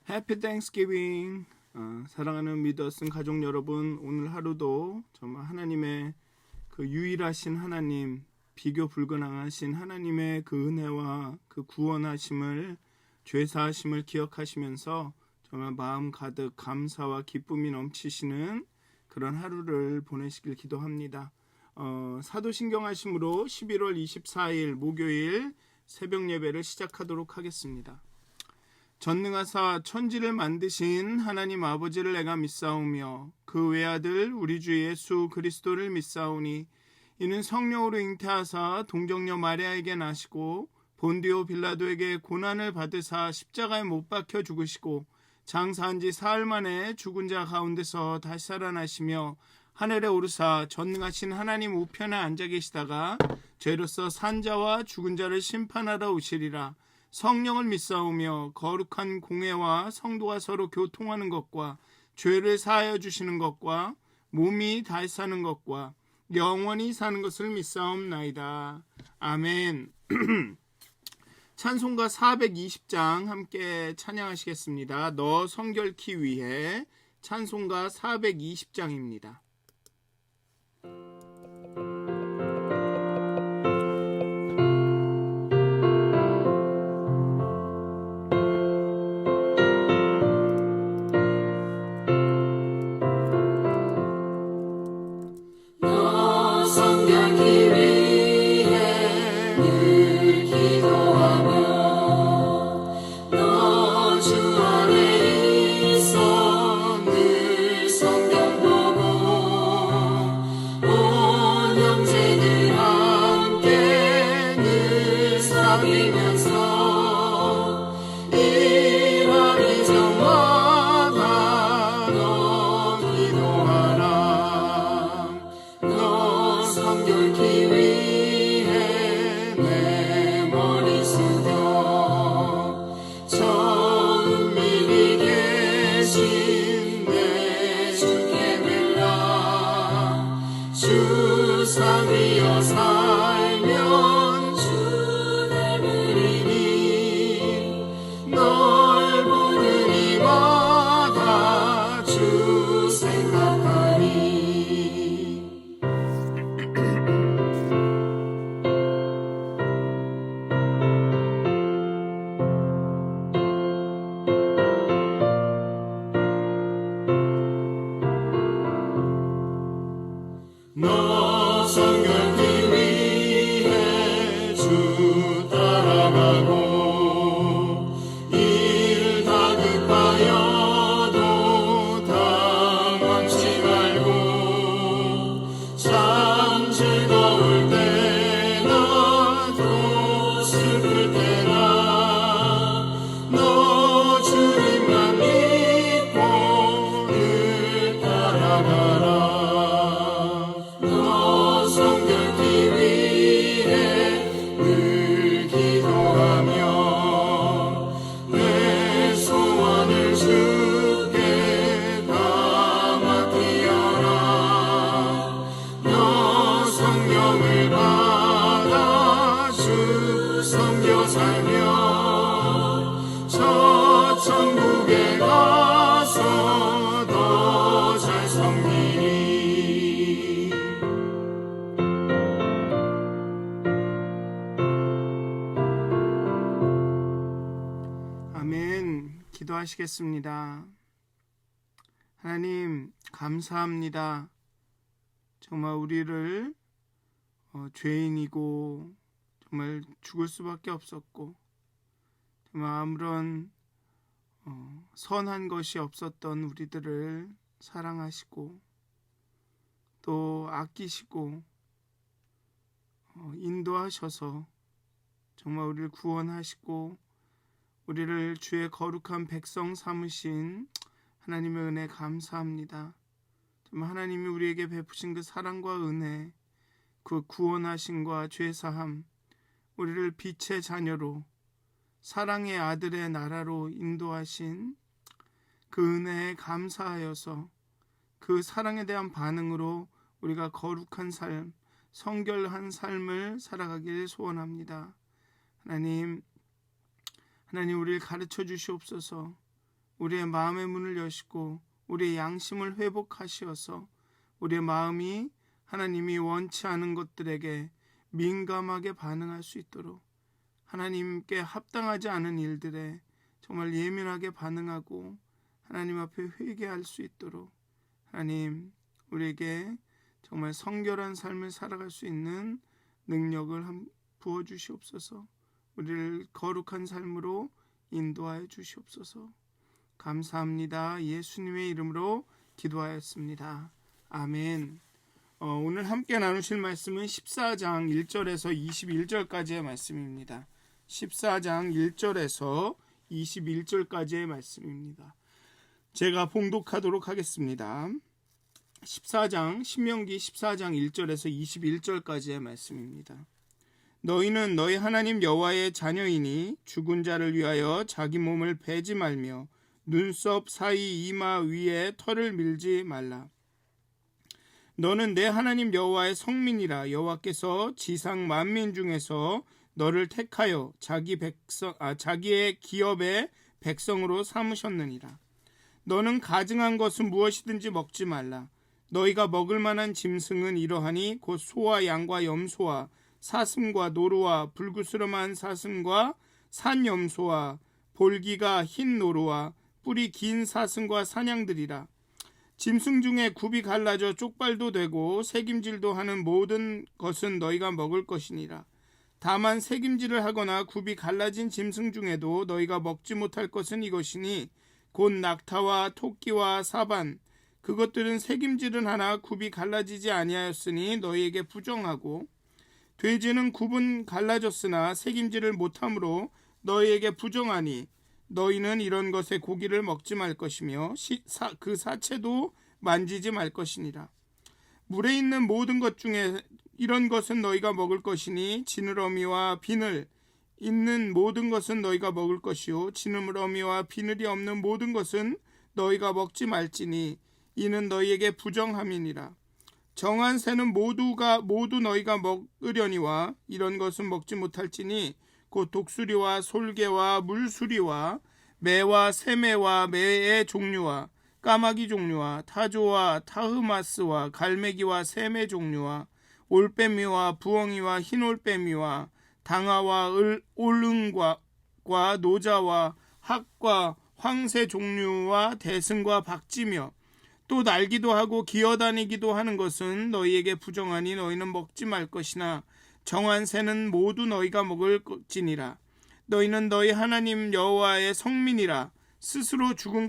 해피 땡스기빙. 사랑하는 미더슨 가족 여러분, 오늘 하루도 정말 하나님의 그 유일하신 하나님, 비교 불가능하신 하나님의 그 은혜와 그 구원하심을, 죄사하심을 기억하시면서 정말 마음 가득 감사와 기쁨이 넘치시는 그런 하루를 보내시길 기도합니다. 사도신경하심으로 11월 24일 목요일 새벽 예배를 시작하도록 하겠습니다. 전능하사 천지를 만드신 하나님 아버지를 내가 믿사오며 그 외아들 우리 주 예수 그리스도를 믿사오니 이는 성령으로 잉태하사 동정녀 마리아에게 나시고 본디오 빌라도에게 고난을 받으사 십자가에 못 박혀 죽으시고 장사한 지 사흘 만에 죽은 자 가운데서 다시 살아나시며 하늘에 오르사 전능하신 하나님 우편에 앉아 계시다가 죄로서 산 자와 죽은 자를 심판하러 오시리라. 성령을 믿사오며 거룩한 공회와 성도가 서로 교통하는 것과 죄를 사하여 주시는 것과 몸이 다시 사는 것과 영원히 사는 것을 믿사옵나이다. 아멘. 찬송가 420장 함께 찬양하시겠습니다. 너 성결케 위해 찬송가 420장입니다. 주상이여 살면 주 닮으리니 널 보는 이마다 주 생각하리. 너 성결케 위해 주 따라가고 일 다급하여도 당황치 말고 참 즐거울 때나 또 슬플 때나 너 주님만 믿고 늘 따라가라. 성결케 위해 늘 기도하며 내 소원을 주께 다 맡기어라. 너 성령을 받아 주 섬겨 살며 저 천국에 가서 더 잘 섬기리. 아멘. 기도하시겠습니다. 하나님 감사합니다. 정말 우리를 죄인이고 정말 죽을 수밖에 없었고 정말 아무런 선한 것이 없었던 우리들을 사랑하시고 또 아끼시고 인도하셔서 정말 우리를 구원하시고 우리를 주의 거룩한 백성 삼으신 하나님의 은혜 감사합니다. 정말 하나님이 우리에게 베푸신 그 사랑과 은혜, 그 구원하심과 죄사함, 우리를 빛의 자녀로 사랑의 아들의 나라로 인도하신 그 은혜에 감사하여서 그 사랑에 대한 반응으로 우리가 거룩한 삶, 성결한 삶을 살아가길 소원합니다. 하나님 우리를 가르쳐 주시옵소서. 우리의 마음의 문을 여시고 우리의 양심을 회복하시어서 우리의 마음이 하나님이 원치 않은 것들에게 민감하게 반응할 수 있도록, 하나님께 합당하지 않은 일들에 정말 예민하게 반응하고 하나님 앞에 회개할 수 있도록 하나님 우리에게 정말 성결한 삶을 살아갈 수 있는 능력을 부어주시옵소서. 우리를 거룩한 삶으로 인도하여 주시옵소서. 감사합니다. 예수님의 이름으로 기도하였습니다. 아멘. 오늘 함께 나누실 말씀은 14장 1절에서 21절까지의 말씀입니다. 14장 1절에서 21절까지의 말씀입니다. 제가 봉독하도록 하겠습니다. 신명기 14장 1절에서 21절까지의 말씀입니다. 너희는 너희 하나님 여호와의 자녀이니 죽은 자를 위하여 자기 몸을 베지 말며 눈썹 사이 이마 위에 털을 밀지 말라. 너는 내 하나님 여호와의 성민이라. 여호와께서 지상 만민 중에서 너를 택하여 자기의 기업의 백성으로 삼으셨느니라. 너는 가증한 것은 무엇이든지 먹지 말라. 너희가 먹을 만한 짐승은 이러하니 곧 소와 양과 염소와 사슴과 노루와 불구스름한 사슴과 산염소와 볼기가 흰 노루와 뿔이 긴 사슴과 사냥들이라. 짐승 중에 굽이 갈라져 쪽발도 되고 새김질도 하는 모든 것은 너희가 먹을 것이니라. 다만 새김질을 하거나 굽이 갈라진 짐승 중에도 너희가 먹지 못할 것은 이것이니 곧 낙타와 토끼와 사반, 그것들은 새김질은 하나 굽이 갈라지지 아니하였으니 너희에게 부정하고, 돼지는 굽은 갈라졌으나 새김질을 못하므로 너희에게 부정하니 너희는 이런 것의 고기를 먹지 말 것이며 그 사체도 만지지 말 것이니라. 물에 있는 모든 것 중에 이런 것은 너희가 먹을 것이니 지느러미와 비늘 있는 모든 것은 너희가 먹을 것이요 지느러미와 비늘이 없는 모든 것은 너희가 먹지 말지니 이는 너희에게 부정함이니라. 정한 새는 모두 너희가 먹으려니와 이런 것은 먹지 못할지니 곧 독수리와 솔개와 물수리와 매와 새매와 매의 종류와 까마귀 종류와 타조와 타흐마스와 갈매기와 새매 종류와 올빼미와 부엉이와 흰올빼미와 당아와 올응과 노자와 학과 황새 종류와 대승과 박쥐며 또 날기도 하고 기어다니기도 하는 것은 너희에게 부정하니 너희는 먹지 말 것이나 정한 새는 모두 너희가 먹을 것이니라. 너희는 너희 하나님 여호와의 성민이라. 스스로 죽은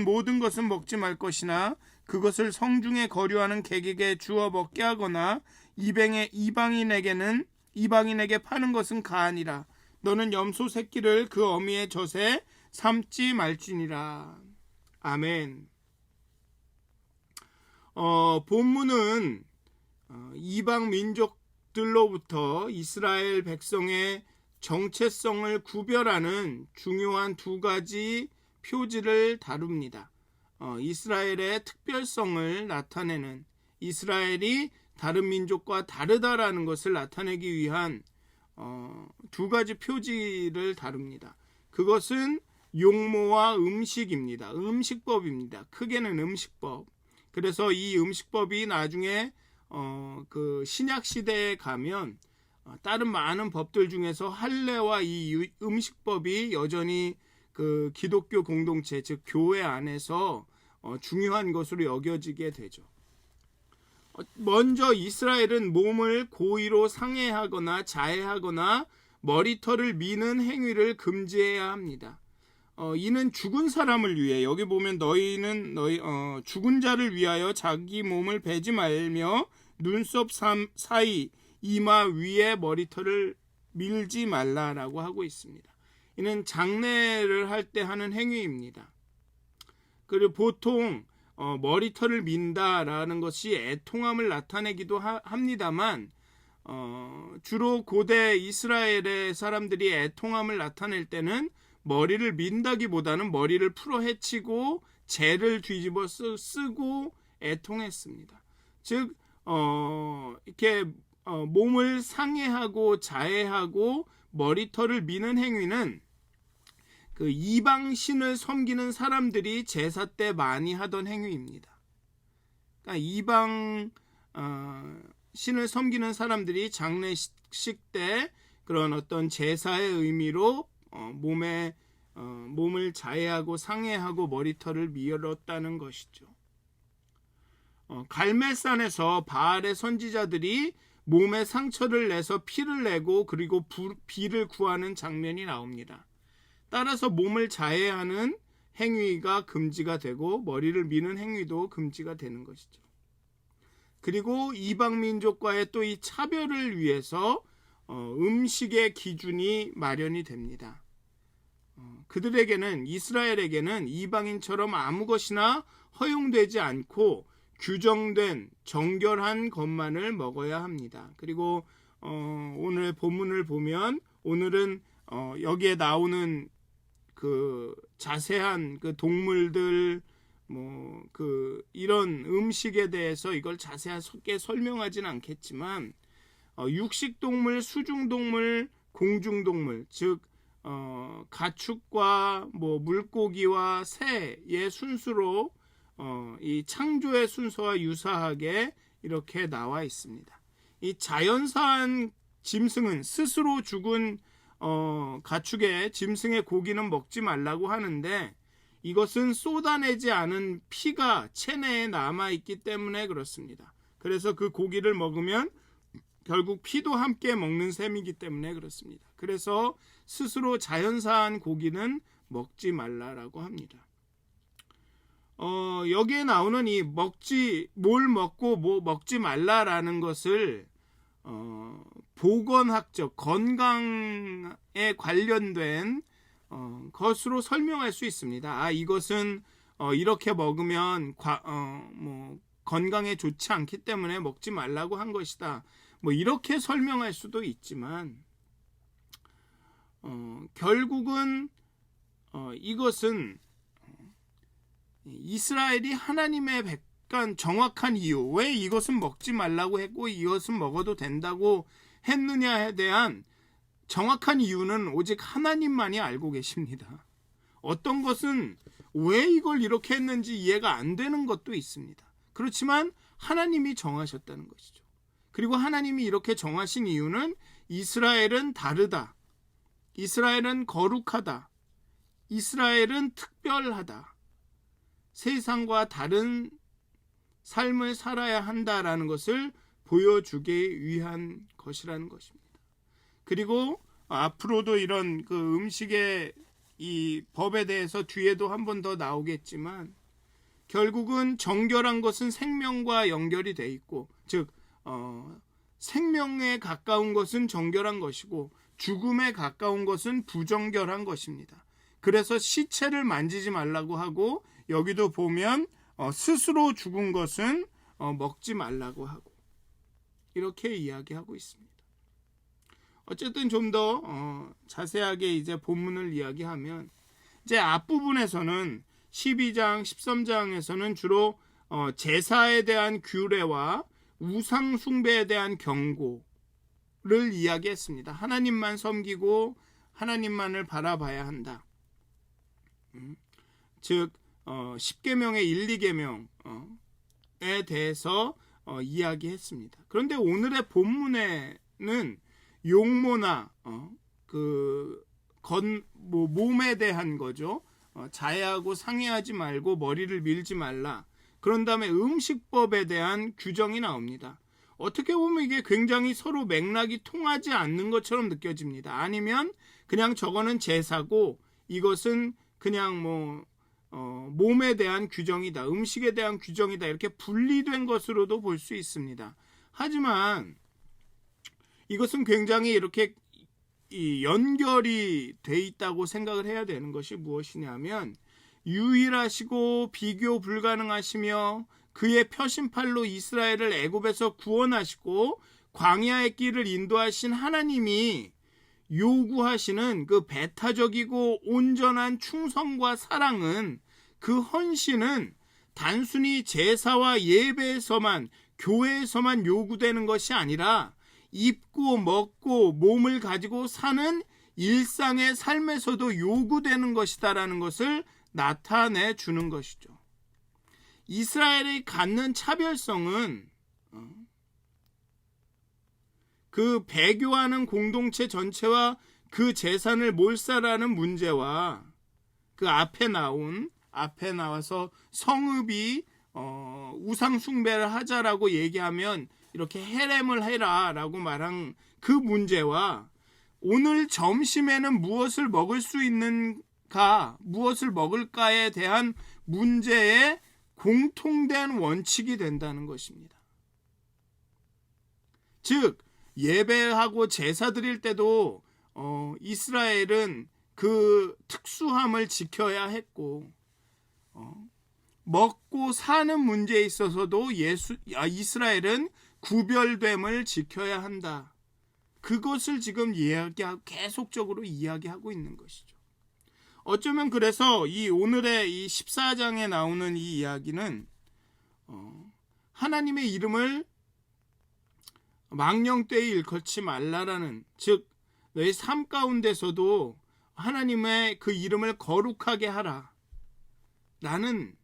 모든 것은 먹지 말 것이나 그것을 성중에 거류하는 객에게 주어 먹게 하거나 이방인에게 파는 것은 가하니라. 너는 염소 새끼를 그 어미의 젖에 삶지 말지니라. 아멘. 본문은 이방 민족들로부터 이스라엘 백성의 정체성을 구별하는 중요한 두 가지 표지를 다룹니다. 이스라엘의 특별성을 나타내는, 이스라엘이 다른 민족과 다르다라는 것을 나타내기 위한 두 가지 표지를 다룹니다. 그것은 용모와 음식입니다. 음식법입니다. 크게는 음식법. 그래서 이 음식법이 나중에 그 신약 시대에 가면 다른 많은 법들 중에서 할례와 이 음식법이 여전히 그 기독교 공동체, 즉 교회 안에서 중요한 것으로 여겨지게 되죠. 먼저 이스라엘은 몸을 고의로 상해하거나 자해하거나 머리털을 미는 행위를 금지해야 합니다. 이는 죽은 사람을 위해, 여기 보면 너희는 죽은 자를 위하여 자기 몸을 베지 말며 눈썹 사이 이마 위에 머리털을 밀지 말라라고 하고 있습니다. 이는 장례를 할 때 하는 행위입니다. 그리고 보통 머리털을 민다라는 것이 애통함을 나타내기도 합니다만 주로 고대 이스라엘의 사람들이 애통함을 나타낼 때는 머리를 민다기보다는 머리를 풀어 헤치고 재를 뒤집어 쓰고 애통했습니다. 즉 이렇게 몸을 상해하고 자해하고 머리털을 미는 행위는 그 이방 신을 섬기는 사람들이 제사 때 많이 하던 행위입니다. 그러니까 이방 신을 섬기는 사람들이 장례식 때 그런 어떤 제사의 의미로 몸을 자해하고 상해하고 머리털을 밀었다는 것이죠. 갈멜산에서 바알의 선지자들이 몸에 상처를 내서 피를 내고 그리고 비를 구하는 장면이 나옵니다. 따라서 몸을 자해하는 행위가 금지가 되고 머리를 미는 행위도 금지가 되는 것이죠. 그리고 이방 민족과의 또 이 차별을 위해서 음식의 기준이 마련이 됩니다. 그들에게는, 이스라엘에게는 이방인처럼 아무 것이나 허용되지 않고 규정된 정결한 것만을 먹어야 합니다. 그리고 오늘 본문을 보면 오늘은 여기에 나오는 그 자세한 그 동물들 이런 음식에 대해서 이걸 자세하게 설명하지는 않겠지만 육식동물, 수중동물, 공중동물, 즉 가축과 물고기와 새의 순수로 이 창조의 순서와 유사하게 이렇게 나와 있습니다. 이 자연사한 짐승은 스스로 죽은 가축의 짐승의 고기는 먹지 말라고 하는데 이것은 쏟아내지 않은 피가 체내에 남아있기 때문에 그렇습니다. 그래서 그 고기를 먹으면 결국 피도 함께 먹는 셈이기 때문에 그렇습니다. 그래서 스스로 자연사한 고기는 먹지 말라라고 합니다. 여기에 나오는 이 뭘 먹고 뭐 먹지 말라라는 것을 보건학적, 건강에 관련된 것으로 설명할 수 있습니다. 이것은 이렇게 먹으면 건강에 좋지 않기 때문에 먹지 말라고 한 것이다. 이렇게 설명할 수도 있지만 결국은 이것은 이스라엘이 하나님의 백간 정확한 이유, 왜 이것은 먹지 말라고 했고 이것은 먹어도 된다고 했느냐에 대한 정확한 이유는 오직 하나님만이 알고 계십니다. 어떤 것은 왜 이걸 이렇게 했는지 이해가 안 되는 것도 있습니다. 그렇지만 하나님이 정하셨다는 것이죠. 그리고 하나님이 이렇게 정하신 이유는 이스라엘은 다르다. 이스라엘은 거룩하다. 이스라엘은 특별하다. 세상과 다른 삶을 살아야 한다라는 것을 보여주기 위한 것이라는 것입니다. 그리고 앞으로도 이런 그 음식의 이 법에 대해서 뒤에도 한 번 더 나오겠지만 결국은 정결한 것은 생명과 연결이 돼 있고, 즉 생명에 가까운 것은 정결한 것이고 죽음에 가까운 것은 부정결한 것입니다. 그래서 시체를 만지지 말라고 하고 여기도 보면 스스로 죽은 것은 먹지 말라고 하고 이렇게 이야기하고 있습니다. 어쨌든 좀 더 자세하게 이제 본문을 이야기하면 이제 앞부분에서는 12장, 13장에서는 주로 제사에 대한 규례와 우상 숭배에 대한 경고를 이야기했습니다. 하나님만 섬기고 하나님만을 바라봐야 한다. 즉 10계명의 1, 2계명에 대해서 이야기했습니다. 그런데 오늘의 본문에는 용모나 몸에 대한 거죠. 자해하고 상해하지 말고 머리를 밀지 말라. 그런 다음에 음식법에 대한 규정이 나옵니다. 어떻게 보면 이게 굉장히 서로 맥락이 통하지 않는 것처럼 느껴집니다. 아니면 그냥 저거는 제사고 이것은 그냥 몸에 대한 규정이다, 음식에 대한 규정이다, 이렇게 분리된 것으로도 볼 수 있습니다. 하지만 이것은 굉장히 이렇게 연결이 돼 있다고 생각을 해야 되는 것이 무엇이냐면, 유일하시고 비교 불가능하시며 그의 표심팔로 이스라엘을 애굽에서 구원하시고 광야의 길을 인도하신 하나님이 요구하시는 그 배타적이고 온전한 충성과 사랑은, 그 헌신은 단순히 제사와 예배에서만, 교회에서만 요구되는 것이 아니라 입고 먹고 몸을 가지고 사는 일상의 삶에서도 요구되는 것이다라는 것을 나타내 주는 것이죠. 이스라엘이 갖는 차별성은 그 배교하는 공동체 전체와 그 재산을 몰살하는 문제와 그 앞에 나와서 성읍이 우상 숭배를 하자라고 얘기하면 이렇게 헤렘을 해라라고 말한 그 문제와 오늘 점심에는 무엇을 먹을 수 있는가, 무엇을 먹을까에 대한 문제의 공통된 원칙이 된다는 것입니다. 즉 예배하고 제사 드릴 때도 이스라엘은 그 특수함을 지켜야 했고 먹고 사는 문제에 있어서도 이스라엘은 구별됨을 지켜야 한다. 그것을 지금 계속적으로 이야기하고 있는 것이죠. 어쩌면 그래서 이 오늘의 이 14장에 나오는 이 이야기는 하나님의 이름을 망령되이 일컫지 말라라는, 즉 너희 삶 가운데서도 하나님의 그 이름을 거룩하게 하라 라는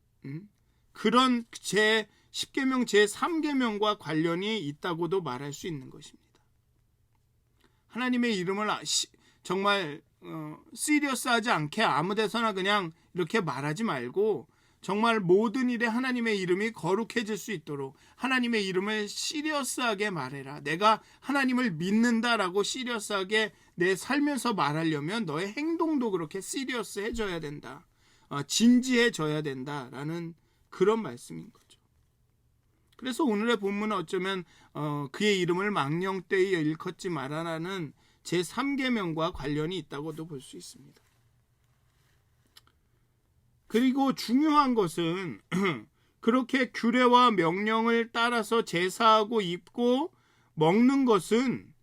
그런 제10계명 제3계명과 관련이 있다고도 말할 수 있는 것입니다. 하나님의 이름을 정말 시리어스하지 않게 아무데서나 그냥 이렇게 말하지 말고 정말 모든 일에 하나님의 이름이 거룩해질 수 있도록 하나님의 이름을 시리어스하게 말해라. 내가 하나님을 믿는다라고 시리어스하게 내 살면서 말하려면 너의 행동도 그렇게 시리어스해져야 된다. 진지해져야 된다라는 그런 말씀인 거죠. 그래서 오늘의 본문은 어쩌면 그의 이름을 망령되이 일컫지 말아라는 제3계명과 관련이 있다고도 볼 수 있습니다. 그리고 중요한 것은 그렇게 규례와 명령을 따라서 제사하고 입고 먹는 것은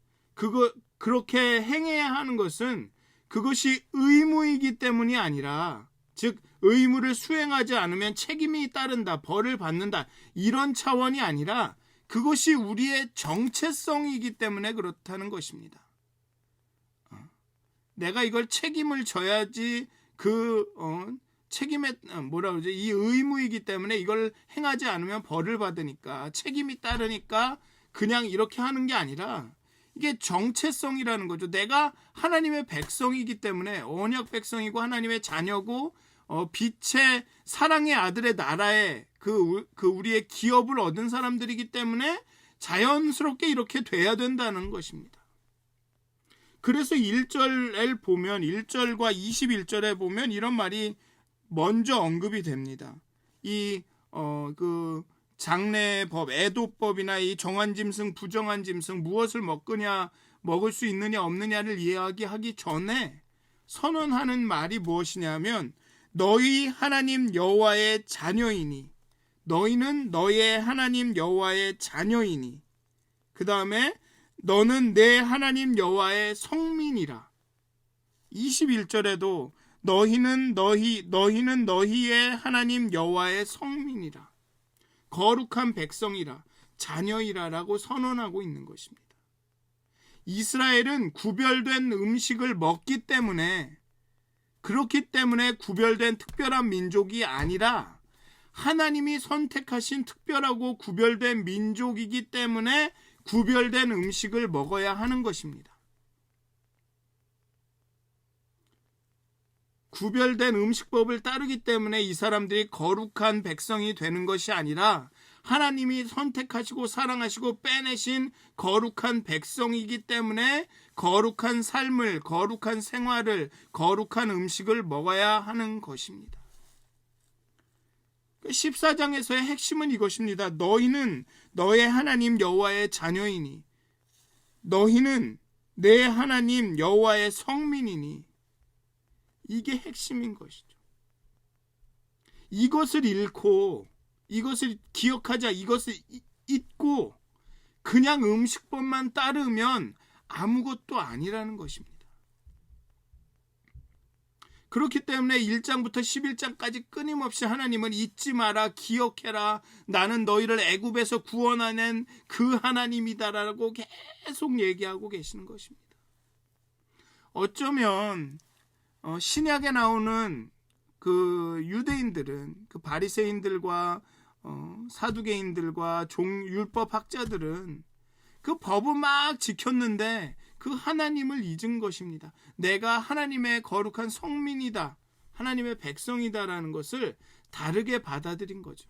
그렇게 행해야 하는 것은 그것이 의무이기 때문이 아니라, 즉 의무를 수행하지 않으면 책임이 따른다, 벌을 받는다, 이런 차원이 아니라 그것이 우리의 정체성이기 때문에 그렇다는 것입니다. 내가 이걸 책임을 져야지 책임에 이 의무이기 때문에 이걸 행하지 않으면 벌을 받으니까, 책임이 따르니까 그냥 이렇게 하는 게 아니라 이게 정체성이라는 거죠. 내가 하나님의 백성이기 때문에, 언약 백성이고 하나님의 자녀고 빛의 사랑의 아들의 나라에 우리의 기업을 얻은 사람들이기 때문에 자연스럽게 이렇게 돼야 된다는 것입니다. 그래서 1절과 21절에 보면 이런 말이 먼저 언급이 됩니다. 그 장례법, 애도법이나 이 정한 짐승, 부정한 짐승, 무엇을 먹을 수 있느냐 없느냐를 이야기하기 전에 선언하는 말이 무엇이냐면, 너희 하나님 여호와의 자녀이니, 너희는 너의 하나님 여호와의 자녀이니, 그 다음에 너는 내 하나님 여호와의 성민이라. 21절에도 너희는 너희의 하나님 여호와의 성민이라, 거룩한 백성이라, 자녀이라라고 선언하고 있는 것입니다. 이스라엘은 구별된 음식을 먹기 때문에, 그렇기 때문에 구별된 특별한 민족이 아니라 하나님이 선택하신 특별하고 구별된 민족이기 때문에 구별된 음식을 먹어야 하는 것입니다. 구별된 음식법을 따르기 때문에 이 사람들이 거룩한 백성이 되는 것이 아니라 하나님이 선택하시고 사랑하시고 빼내신 거룩한 백성이기 때문에 거룩한 삶을, 거룩한 생활을, 거룩한 음식을 먹어야 하는 것입니다. 14장에서의 핵심은 이것입니다. 너희는 너의 하나님 여호와의 자녀이니, 너희는 내 하나님 여호와의 성민이니, 이게 핵심인 것이죠. 이것을 잃고, 이것을 기억하자, 이것을 잊고 그냥 음식법만 따르면 아무것도 아니라는 것입니다. 그렇기 때문에 1장부터 11장까지 끊임없이 하나님은 잊지 마라, 기억해라, 나는 너희를 애굽에서 구원하는 그 하나님이다라고 계속 얘기하고 계시는 것입니다. 어쩌면 신약에 나오는 그 유대인들은, 그 바리새인들과 사두개인들과 율법 학자들은 그 법을 막 지켰는데 그 하나님을 잊은 것입니다. 내가 하나님의 거룩한 성민이다, 하나님의 백성이다라는 것을 다르게 받아들인 거죠.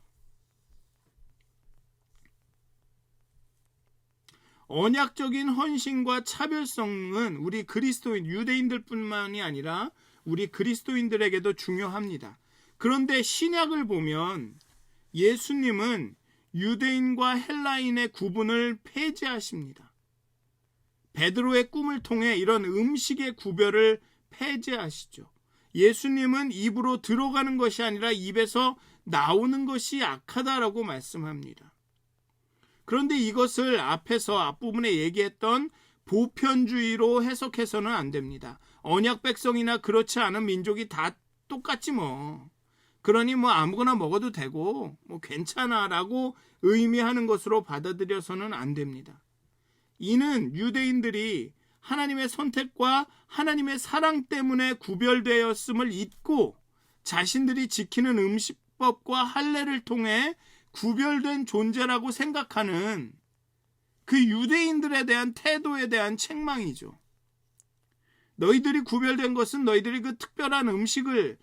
언약적인 헌신과 차별성은 우리 그리스도인, 유대인들뿐만이 아니라 우리 그리스도인들에게도 중요합니다. 그런데 신약을 보면 예수님은 유대인과 헬라인의 구분을 폐지하십니다. 베드로의 꿈을 통해 이런 음식의 구별을 폐지하시죠. 예수님은 입으로 들어가는 것이 아니라 입에서 나오는 것이 악하다라고 말씀합니다. 그런데 이것을 앞부분에 얘기했던 보편주의로 해석해서는 안 됩니다. 언약 백성이나 그렇지 않은 민족이 다 똑같지 뭐. 그러니 뭐 아무거나 먹어도 되고 뭐 괜찮아라고 의미하는 것으로 받아들여서는 안 됩니다. 이는 유대인들이 하나님의 선택과 하나님의 사랑 때문에 구별되었음을 잊고 자신들이 지키는 음식법과 할례를 통해 구별된 존재라고 생각하는 그 유대인들에 대한 태도에 대한 책망이죠. 너희들이 구별된 것은 너희들이 그 특별한 음식을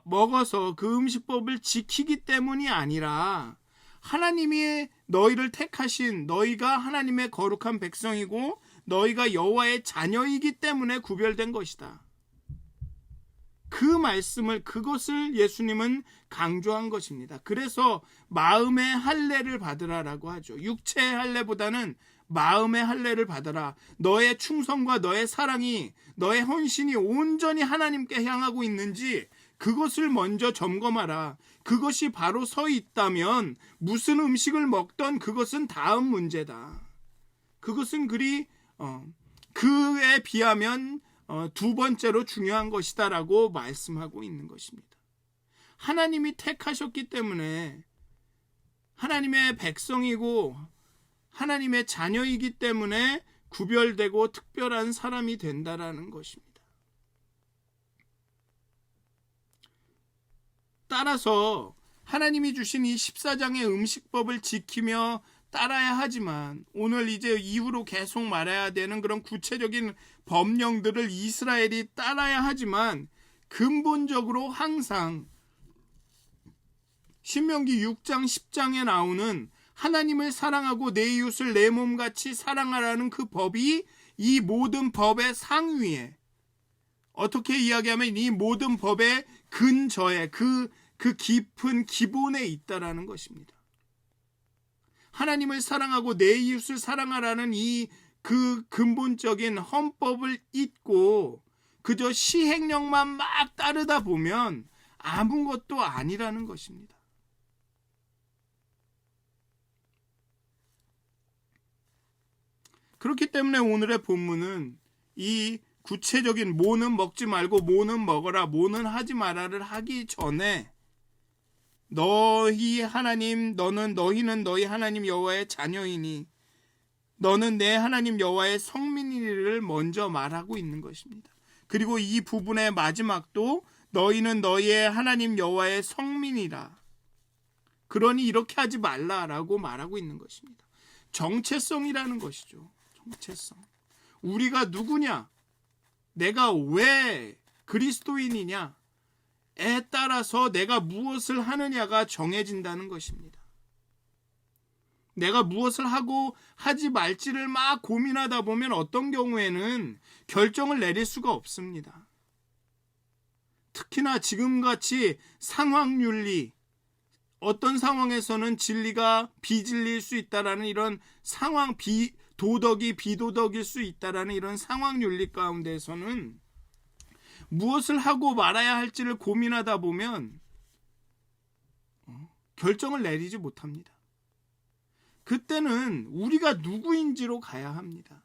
먹어서 그 음식법을 지키기 때문이 아니라 하나님이 너희를 택하신, 너희가 하나님의 거룩한 백성이고 너희가 여호와의 자녀이기 때문에 구별된 것이다. 그 말씀을, 그것을 예수님은 강조한 것입니다. 그래서 마음의 할례를 받으라라고 하죠. 육체의 할례보다는 마음의 할례를 받아라. 너의 충성과 너의 사랑이, 너의 헌신이 온전히 하나님께 향하고 있는지 그것을 먼저 점검하라. 그것이 바로 서 있다면 무슨 음식을 먹던 그것은 다음 문제다. 그것은 그에 비하면 두 번째로 중요한 것이다라고 말씀하고 있는 것입니다. 하나님이 택하셨기 때문에 하나님의 백성이고 하나님의 자녀이기 때문에 구별되고 특별한 사람이 된다라는 것입니다. 따라서 하나님이 주신 이 14장의 음식법을 지키며 따라야 하지만 오늘 이제 이후로 계속 말해야 되는 그런 구체적인 법령들을 이스라엘이 따라야 하지만 근본적으로 항상 신명기 6장 10장에 나오는 하나님을 사랑하고 내 이웃을 내 몸같이 사랑하라는 그 법이 이 모든 법의 상위에, 어떻게 이야기하면 이 모든 법의 근저에, 그 깊은 기본에 있다라는 것입니다. 하나님을 사랑하고 내 이웃을 사랑하라는 그 근본적인 헌법을 잊고 그저 시행령만 막 따르다 보면 아무것도 아니라는 것입니다. 그렇기 때문에 오늘의 본문은 이 구체적인 모는 먹지 말고 모는 먹어라, 모는 하지 마라를 하기 전에 너희는 너희 하나님 여호와의 자녀이니 너는 내 하나님 여호와의 성민이를 먼저 말하고 있는 것입니다. 그리고 이 부분의 마지막도 너희는 너희의 하나님 여호와의 성민이라. 그러니 이렇게 하지 말라라고 말하고 있는 것입니다. 정체성이라는 것이죠. 정체성. 우리가 누구냐? 내가 왜 그리스도인이냐에 따라서 내가 무엇을 하느냐가 정해진다는 것입니다. 내가 무엇을 하고 하지 말지를 막 고민하다 보면 어떤 경우에는 결정을 내릴 수가 없습니다. 특히나 지금같이 상황윤리, 어떤 상황에서는 진리가 비진리일 수 있다라는 이런 상황, 도덕이 비도덕일 수 있다라는 이런 상황윤리 가운데서는 무엇을 하고 말아야 할지를 고민하다 보면 결정을 내리지 못합니다. 그때는 우리가 누구인지로 가야 합니다.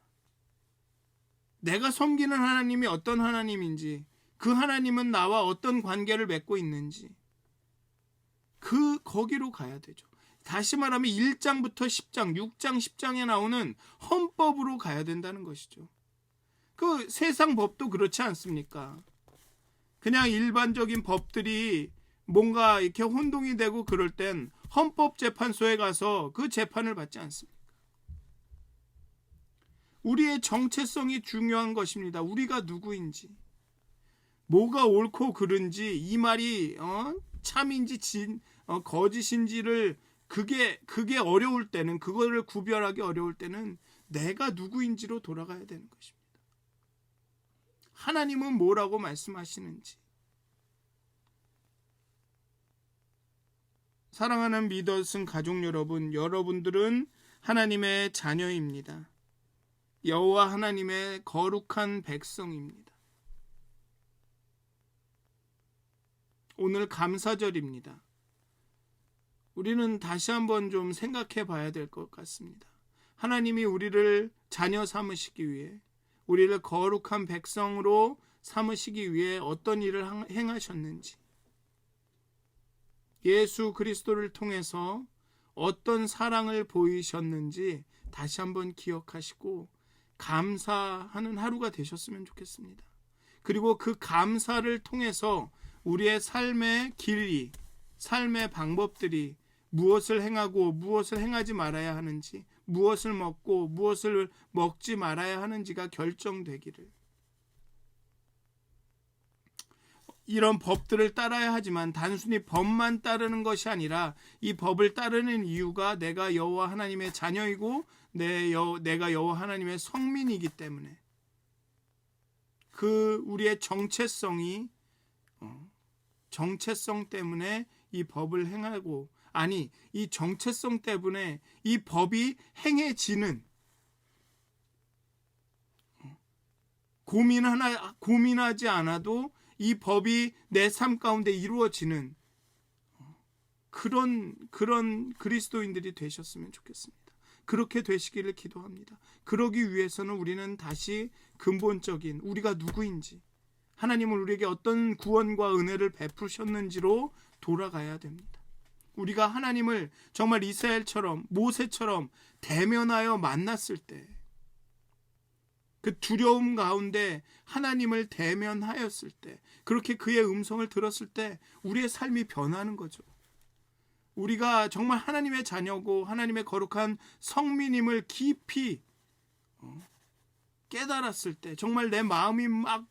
내가 섬기는 하나님이 어떤 하나님인지, 그 하나님은 나와 어떤 관계를 맺고 있는지, 거기로 가야 되죠. 다시 말하면 1장부터 10장, 6장, 10장에 나오는 헌법으로 가야 된다는 것이죠. 그 세상 법도 그렇지 않습니까? 그냥 일반적인 법들이 뭔가 이렇게 혼동이 되고 그럴 땐 헌법재판소에 가서 그 재판을 받지 않습니까? 우리의 정체성이 중요한 것입니다. 우리가 누구인지, 뭐가 옳고 그른지, 이 말이 참인지 거짓인지를 그게 어려울 때는, 그거를 구별하기 어려울 때는 내가 누구인지로 돌아가야 되는 것입니다. 하나님은 뭐라고 말씀하시는지. 사랑하는 믿었은 가족 여러분, 여러분들은 하나님의 자녀입니다. 여호와 하나님의 거룩한 백성입니다. 오늘 감사절입니다. 우리는 다시 한번 좀 생각해 봐야 될 것 같습니다. 하나님이 우리를 자녀 삼으시기 위해, 우리를 거룩한 백성으로 삼으시기 위해 어떤 일을 행하셨는지, 예수 그리스도를 통해서 어떤 사랑을 보이셨는지 다시 한번 기억하시고 감사하는 하루가 되셨으면 좋겠습니다. 그리고 그 감사를 통해서 우리의 삶의 길이, 삶의 방법들이 무엇을 행하고 무엇을 행하지 말아야 하는지, 무엇을 먹고 무엇을 먹지 말아야 하는지가 결정되기를. 이런 법들을 따라야 하지만 단순히 법만 따르는 것이 아니라 이 법을 따르는 이유가 내가 여호와 하나님의 자녀이고 내가 여호와 하나님의 성민이기 때문에, 그 우리의 정체성 때문에 이 법을 행하고, 아니 이 정체성 때문에 이 법이 행해지는, 고민하지 않아도 이 법이 내 삶 가운데 이루어지는 그런 그리스도인들이 되셨으면 좋겠습니다. 그렇게 되시기를 기도합니다. 그러기 위해서는 우리는 다시 근본적인 우리가 누구인지, 하나님은 우리에게 어떤 구원과 은혜를 베푸셨는지로 돌아가야 됩니다. 우리가 하나님을 정말 이스라엘처럼, 모세처럼 대면하여 만났을 때, 그 두려움 가운데 하나님을 대면하였을 때, 그렇게 그의 음성을 들었을 때 우리의 삶이 변하는 거죠. 우리가 정말 하나님의 자녀고 하나님의 거룩한 성민임을 깊이 깨달았을 때, 정말 내 마음이 막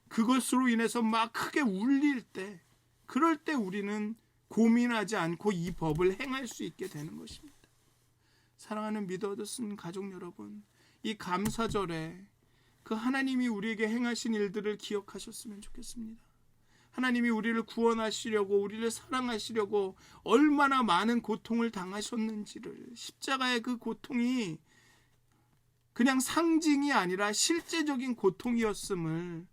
그것으로 인해서 막 크게 울릴 때, 그럴 때 우리는 고민하지 않고 이 법을 행할 수 있게 되는 것입니다. 사랑하는 믿어 얻었은 가족 여러분, 이 감사절에 그 하나님이 우리에게 행하신 일들을 기억하셨으면 좋겠습니다. 하나님이 우리를 구원하시려고, 우리를 사랑하시려고 얼마나 많은 고통을 당하셨는지를, 십자가의 그 고통이 그냥 상징이 아니라 실제적인 고통이었음을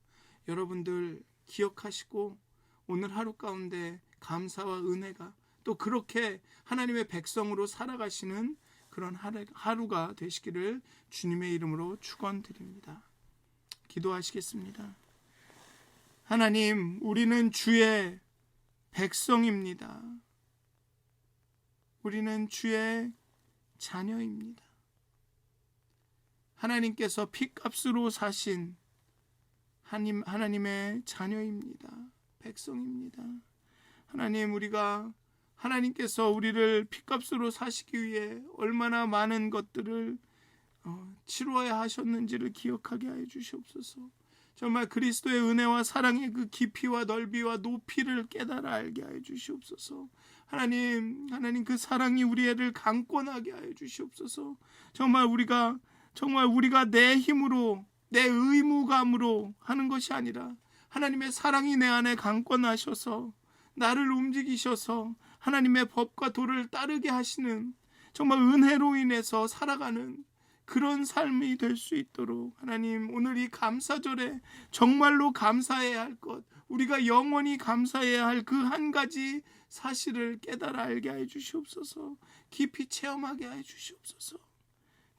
여러분들 기억하시고, 오늘 하루 가운데 감사와 은혜가, 또 그렇게 하나님의 백성으로 살아가시는 그런 하루가 되시기를 주님의 이름으로 축원드립니다. 기도하시겠습니다. 하나님, 우리는 주의 백성입니다. 우리는 주의 자녀입니다. 하나님께서 핏값으로 사신 하나님의 자녀입니다. 백성입니다. 하나님, 우리가 하나님께서 우리를 핏값으로 사시기 위해 얼마나 많은 것들을 치루어야 하셨는지를 기억하게 하여 주시옵소서. 정말 그리스도의 은혜와 사랑의 그 깊이와 넓이와 높이를 깨달아 알게 하여 주시옵소서. 하나님 그 사랑이 우리를 강권하게 하여 주시옵소서. 정말 우리가 내 힘으로, 내 의무감으로 하는 것이 아니라 하나님의 사랑이 내 안에 강권하셔서 나를 움직이셔서 하나님의 법과 도를 따르게 하시는, 정말 은혜로 인해서 살아가는 그런 삶이 될 수 있도록 하나님, 오늘 이 감사절에 정말로 감사해야 할 것, 우리가 영원히 감사해야 할 그 한 가지 사실을 깨달아 알게 해 주시옵소서. 깊이 체험하게 해 주시옵소서.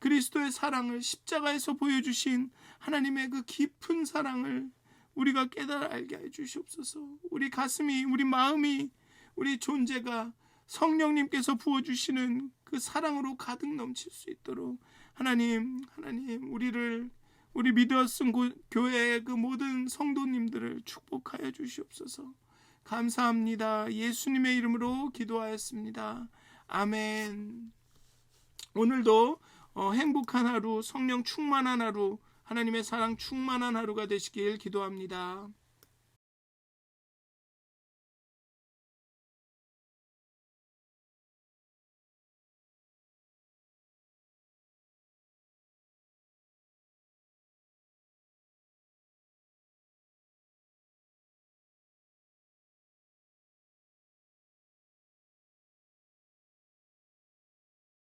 그리스도의 사랑을, 십자가에서 보여주신 하나님의 그 깊은 사랑을 우리가 깨달아 알게 해 주시옵소서. 우리 가슴이, 우리 마음이, 우리 존재가 성령님께서 부어주시는 그 사랑으로 가득 넘칠 수 있도록 하나님, 우리 미드어슨 교회의 그 모든 성도님들을 축복하여 주시옵소서. 감사합니다. 예수님의 이름으로 기도하였습니다. 아멘. 오늘도 행복한 하루, 성령 충만한 하루, 하나님의 사랑 충만한 하루가 되시길 기도합니다.